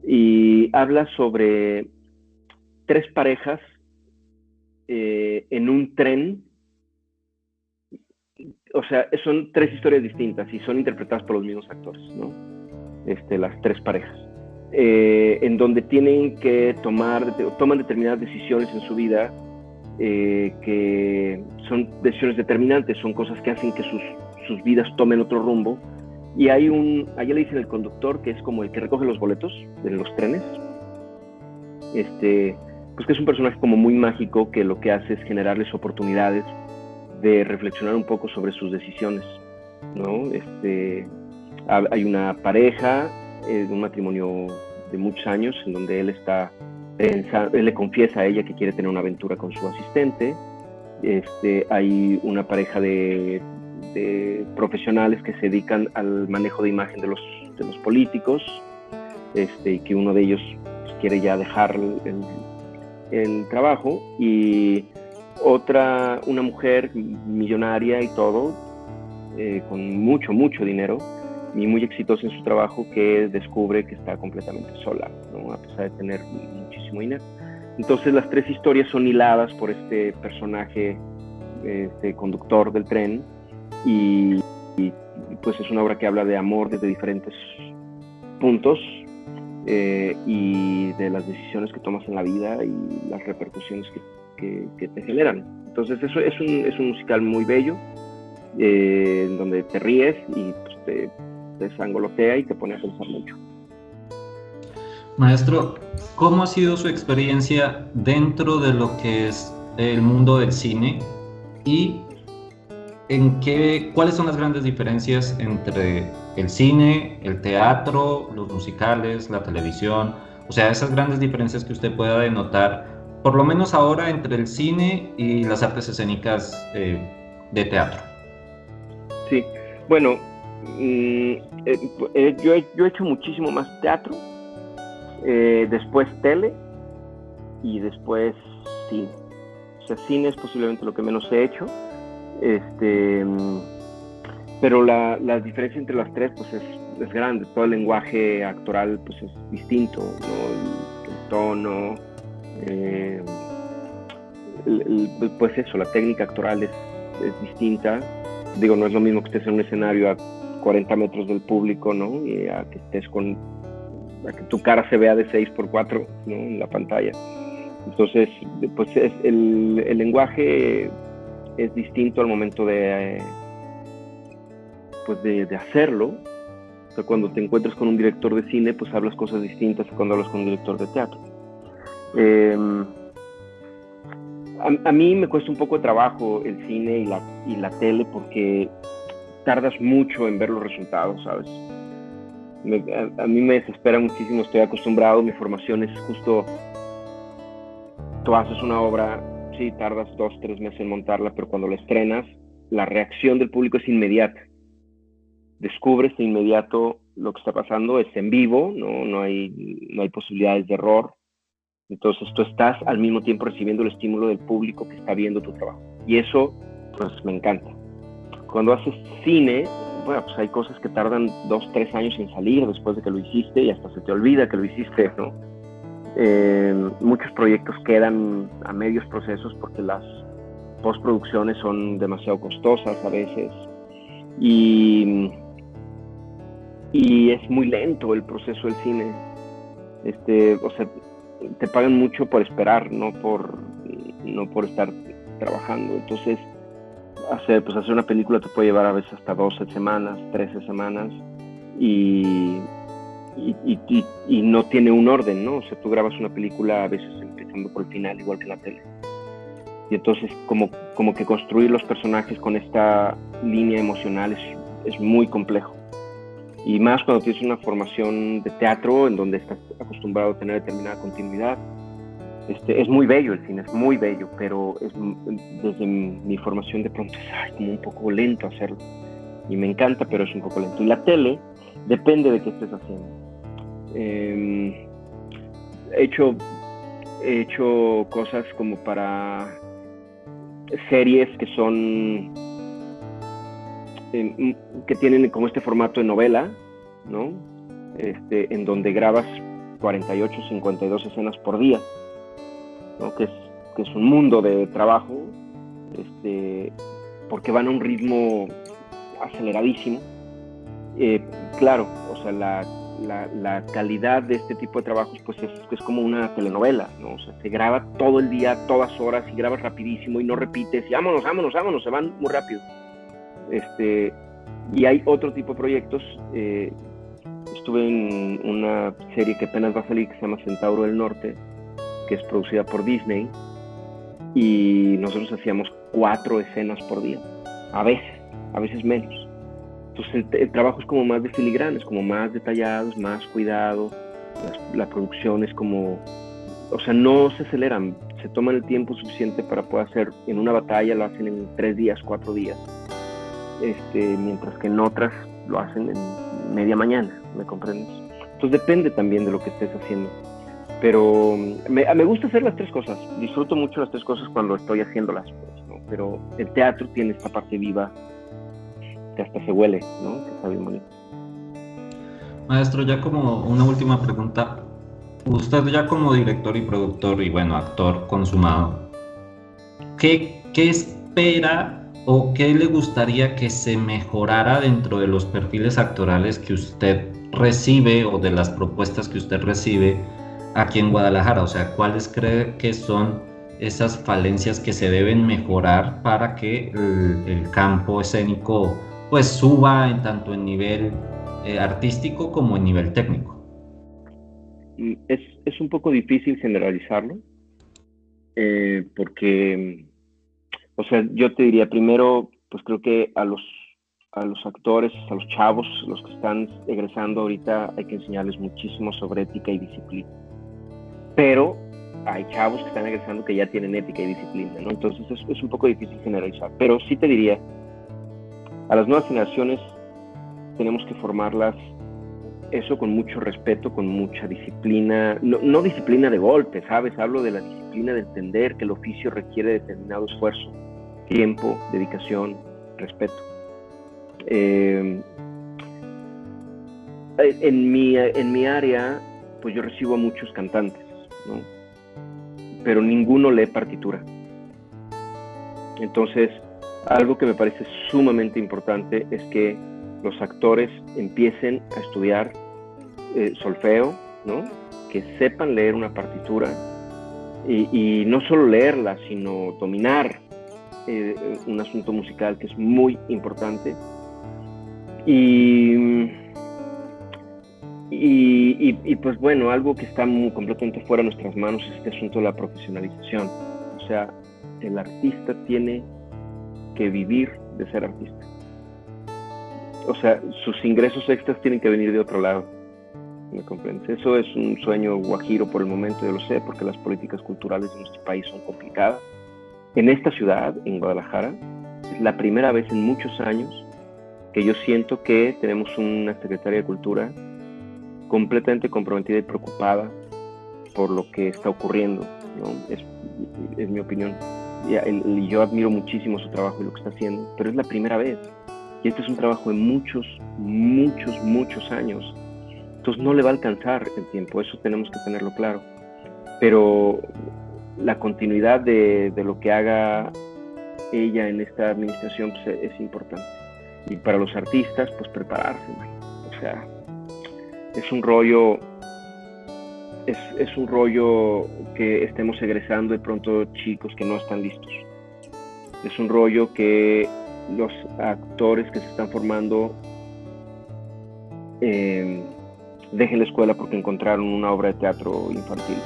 Y habla sobre 3 parejas en un tren. O sea, son 3 historias distintas y son interpretadas por los mismos actores, ¿no? Las 3 parejas. En donde tienen que toman determinadas decisiones en su vida, que son decisiones determinantes, son cosas que hacen que sus vidas tomen otro rumbo. Y allá le dicen el conductor, que es como el que recoge los boletos de los trenes, pues que es un personaje como muy mágico, que lo que hace es generarles oportunidades de reflexionar un poco sobre sus decisiones, ¿no? Hay una pareja de un matrimonio de muchos años en donde él le confiesa a ella que quiere tener una aventura con su asistente. Hay una pareja de profesionales que se dedican al manejo de imagen de los políticos, y que uno de ellos pues, quiere ya dejar el trabajo, y una mujer millonaria y todo, con mucho dinero y muy exitosa en su trabajo, que descubre que está completamente sola, ¿no? A pesar de tener muchísimo dinero. Entonces las 3 historias son hiladas por este personaje, conductor del tren, y pues es una obra que habla de amor desde diferentes puntos, y de las decisiones que tomas en la vida y las repercusiones que te generan. Entonces eso es un musical muy bello, en donde te ríes y pues, te desangolotea y te pone a pensar mucho. Maestro, ¿cómo ha sido su experiencia dentro de lo que es el mundo del cine y cuáles son las grandes diferencias entre el cine, el teatro, los musicales, la televisión? O sea, esas grandes diferencias que usted pueda denotar, por lo menos ahora, entre el cine y las artes escénicas de teatro. Sí, bueno, yo he hecho muchísimo más teatro, después tele y después cine. O sea, cine es posiblemente lo que menos he hecho. Pero la diferencia entre las 3 pues es grande. Todo el lenguaje actoral pues es distinto, ¿no? El tono, pues eso, la técnica actoral es distinta. Digo, no es lo mismo que estés en un escenario a 40 metros del público, ¿no? Y a que estés a que tu cara se vea de 6x4, ¿no? En la pantalla. Entonces, pues el lenguaje es distinto al momento de hacerlo. O sea, cuando te encuentras con un director de cine, pues hablas cosas distintas a cuando hablas con un director de teatro. A mí me cuesta un poco de trabajo el cine y la tele, porque tardas mucho en ver los resultados, ¿sabes? A mí me desespera muchísimo, estoy acostumbrado, mi formación es justo, tú haces una obra, sí, tardas 2-3 meses en montarla, pero cuando la estrenas, la reacción del público es inmediata. Descubres de inmediato lo que está pasando, es en vivo, no hay posibilidades de error. Entonces tú estás al mismo tiempo recibiendo el estímulo del público que está viendo tu trabajo. Y eso, pues me encanta. Cuando haces cine, bueno, pues hay cosas que tardan 2-3 años en salir después de que lo hiciste y hasta se te olvida que lo hiciste, ¿no? Muchos proyectos quedan a medios procesos porque las postproducciones son demasiado costosas a veces y es muy lento el proceso del cine. O sea, te pagan mucho por esperar, no por estar trabajando. Entonces, hacer una película te puede llevar a veces hasta 12 semanas, 13 semanas y no tiene un orden, ¿no? O sea, tú grabas una película a veces empezando por el final, igual que en la tele. Y entonces como que construir los personajes con esta línea emocional es muy complejo. Y más cuando tienes una formación de teatro en donde estás acostumbrado a tener determinada continuidad. Es muy bello el cine, es muy bello, pero desde mi formación de pronto es como un poco lento hacerlo. Y me encanta, pero es un poco lento. Y la tele depende de qué estés haciendo. He hecho cosas como para series que son que tienen como este formato de novela, ¿no? En donde grabas 48, 52 escenas por día, ¿no? Que es un mundo de trabajo, porque van a un ritmo aceleradísimo. Claro, o sea, la calidad de este tipo de trabajos pues es como una telenovela, ¿no? O sea, se graba todo el día, todas horas, y grabas rapidísimo y no repites, y vámonos, se van muy rápido. Y hay otro tipo de proyectos. Estuve en una serie que apenas va a salir que se llama Centauro del Norte, que es producida por Disney, y nosotros hacíamos 4 escenas por día, a veces menos. Entonces el trabajo es como más de filigranas, como más detallados, más cuidado. La producción es como, o sea, no se aceleran, se toman el tiempo suficiente para poder hacer. En una batalla lo hacen en 3 días, 4 días, mientras que en otras lo hacen en media mañana, ¿me comprendes? Entonces depende también de lo que estés haciendo. Pero me gusta hacer las 3 cosas, disfruto mucho las 3 cosas cuando estoy haciéndolas, pues, ¿no? Pero el teatro tiene esta parte viva que hasta se huele, ¿no? Que está bien bonito. Maestro, ya como una última pregunta, usted ya como director y productor y bueno, actor consumado, ¿qué espera o qué le gustaría que se mejorara dentro de los perfiles actorales que usted recibe o de las propuestas que usted recibe aquí en Guadalajara? O sea, ¿cuáles cree que son esas falencias que se deben mejorar para que el campo escénico pues suba tanto en nivel artístico como en nivel técnico? Es un poco difícil generalizarlo, porque, o sea, yo te diría primero, pues creo que a los actores, a los chavos, los que están egresando ahorita, hay que enseñarles muchísimo sobre ética y disciplina. Pero hay chavos que están egresando que ya tienen ética y disciplina, ¿no? Entonces es un poco difícil generalizar. Pero sí te diría, a las nuevas generaciones tenemos que formarlas eso con mucho respeto, con mucha disciplina, no disciplina de golpe, ¿sabes? Hablo de la disciplina de entender que el oficio requiere determinado esfuerzo, tiempo, dedicación, respeto. En mi área, pues yo recibo a muchos cantantes, ¿no? Pero ninguno lee partitura. Entonces, algo que me parece sumamente importante es que los actores empiecen a estudiar solfeo, ¿no? Que sepan leer una partitura y no solo leerla, sino dominar un asunto musical que es muy importante. Y pues bueno, algo que está completamente fuera de nuestras manos es este asunto de la profesionalización. O sea, el artista tiene que vivir de ser artista. O sea, sus ingresos extras tienen que venir de otro lado. ¿Me comprendes? Eso es un sueño guajiro por el momento, yo lo sé, porque las políticas culturales de nuestro país son complicadas. En esta ciudad, en Guadalajara, es la primera vez en muchos años que yo siento que tenemos una secretaria de Cultura completamente comprometida y preocupada por lo que está ocurriendo, ¿no? Es mi opinión. Y yo admiro muchísimo su trabajo y lo que está haciendo, pero es la primera vez. Y este es un trabajo de muchos años. Entonces no le va a alcanzar el tiempo, eso tenemos que tenerlo claro. Pero la continuidad de lo que haga ella en esta administración pues, es importante. Y para los artistas, pues prepararse, man. O sea, es un rollo que estemos egresando de pronto chicos que no están listos. Es un rollo que los actores que se están formando dejen la escuela porque encontraron una obra de teatro infantil.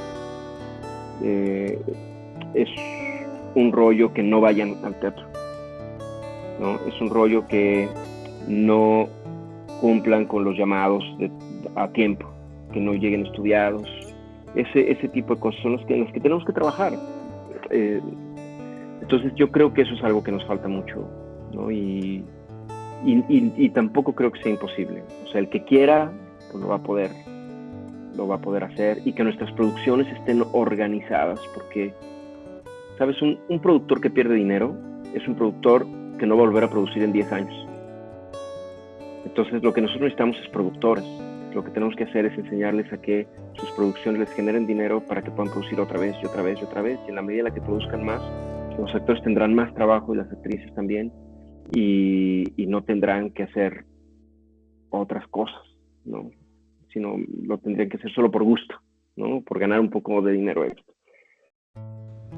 Es un rollo que no vayan al teatro, ¿no? Es un rollo que no cumplan con los llamados a tiempo, que no lleguen estudiados, Ese tipo de cosas son en las que tenemos que trabajar. Entonces yo creo que eso es algo que nos falta mucho, ¿no? Y tampoco creo que sea imposible. O sea, el que quiera, pues lo va a poder hacer, y que nuestras producciones estén organizadas, porque, ¿sabes? Un productor que pierde dinero es un productor que no va a volver a producir en 10 años. Entonces lo que nosotros necesitamos es productores. Lo que tenemos que hacer es enseñarles a que sus producciones les generen dinero para que puedan producir otra vez y otra vez y otra vez, y en la medida en la que produzcan más, los actores tendrán más trabajo y las actrices también, y no tendrán que hacer otras cosas, ¿no? Sino lo tendrían que hacer solo por gusto, ¿no? Por ganar un poco de dinero extra.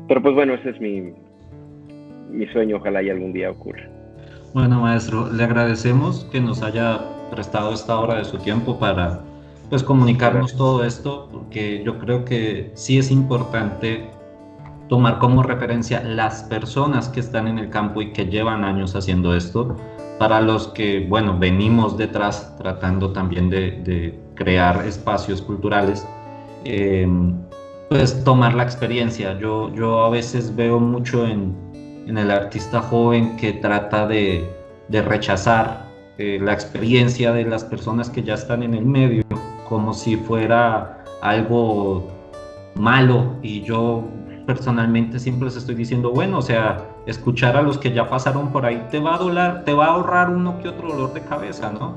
Pero pues bueno, ese es mi sueño, ojalá y algún día ocurra. Bueno, maestro, le agradecemos que nos haya prestado esta hora de su tiempo para, pues, comunicarnos todo esto, porque yo creo que sí es importante tomar como referencia las personas que están en el campo y que llevan años haciendo esto, para los que, bueno, venimos detrás tratando también de crear espacios culturales, pues tomar la experiencia. Yo a veces veo mucho en el artista joven que trata de rechazar la experiencia de las personas que ya están en el medio, como si fuera algo malo, y yo personalmente siempre les estoy diciendo, bueno, o sea, escuchar a los que ya pasaron por ahí te va a ahorrar uno que otro dolor de cabeza, ¿no?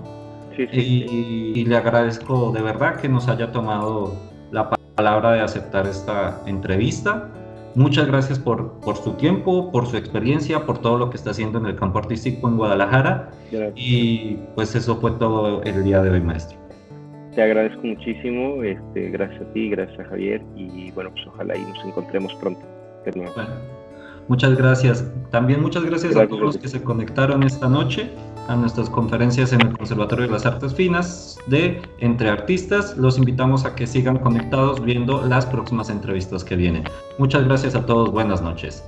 Sí. Y le agradezco de verdad que nos haya tomado la palabra de aceptar esta entrevista. Muchas gracias por su tiempo, por su experiencia, por todo lo que está haciendo en el campo artístico en Guadalajara. Gracias. Y pues eso fue todo el día de hoy, maestro. Te agradezco muchísimo, gracias a ti, gracias a Javier, y bueno, pues ojalá y nos encontremos pronto de nuevo. Bueno, muchas gracias. También muchas gracias a todos los que se conectaron esta noche a nuestras conferencias en el Conservatorio de las Artes Finas de Entre Artistas. Los invitamos a que sigan conectados viendo las próximas entrevistas que vienen. Muchas gracias a todos, buenas noches.